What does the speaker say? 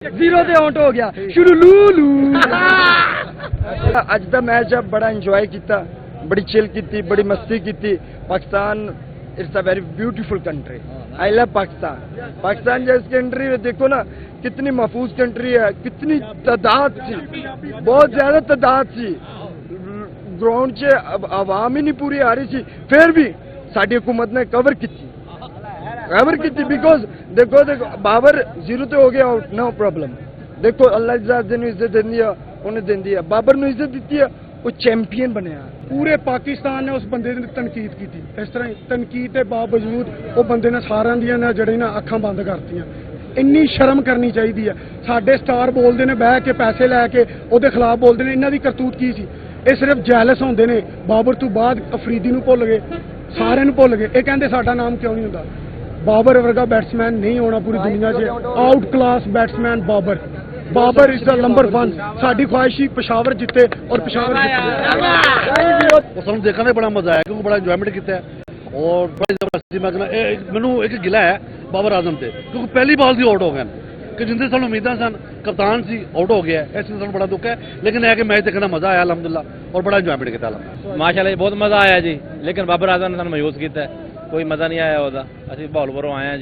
Zero से out हो गया शुरू लू अज का मैच बड़ा इंजॉय किया, बड़ी चिल की, बड़ी मस्ती की। Pakistan it's a very beautiful country. I love Pakistan. Pakistan जैसी कंट्री देखो ना, कितनी महफूज कंट्री है, कितनी तादाद थी, बहुत ज्यादा तादाद थी। ग्राउंड से आवाम ही नहीं पूरी आ रही थी, फिर भी साड़ी हुकूमत ने कवर की बिकॉज देखो बाबर जीरो तो हो गया आउट, नो प्रॉब्लम। देखो अल्लाह ने इज्जत दे दी, उन्हें दे दी है। बाबर ने इज्जत दी है, वो चैंपियन बनया। पूरे पाकिस्तान ने उस बंदे की तनकीद की थी। इस तरह तनकीद के बावजूद वो बंदे ने सारा दियां जड़ी ना अखां बंद करतियां। इन्नी शर्म करनी चाहिए है। साडे स्टार बोलते हैं बह के पैसे लैके ਉਹਦੇ खिलाफ बोलते हैं। इन्हों की करतूत की सी, ये सिर्फ जैलस होंदे ने। बाबर तो बाद अफरीदी नूं भुल गए, सारे नूं भुल गए। ये कहते साडा नाम क्यों नहीं होंदा। बाबर वर्गा बैट्समैन नहीं होना पूरी दुनिया से। Out class batsman Babar. Babar is the number 1। साडी ख्वाहिश ही पेशावर जिते और पेशावर वो सब देखने बड़ा मजा आया, क्योंकि बड़ा इंजॉयमेंट किया और बड़ी जबरदस्ती। मैं कहना मैनू एक गिला है बाबर आजम से, क्योंकि पहली बॉल से आउट हो गए कि जिंदे सानू उम्मीदां सन। कप्तान सी आउट हो गया, इस सानू बड़ा दुख है। लेकिन है कि मैच देखने मजा आया अलहमदुलिल्लाह, और बड़ा इंजॉयमेंट किया माशाल्लाह। बहुत मजा आया जी, लेकिन बाबर आजम ने सानू मायूस किया, कोई मजा नहीं आया। असं बहालपुरों आए हैं जी।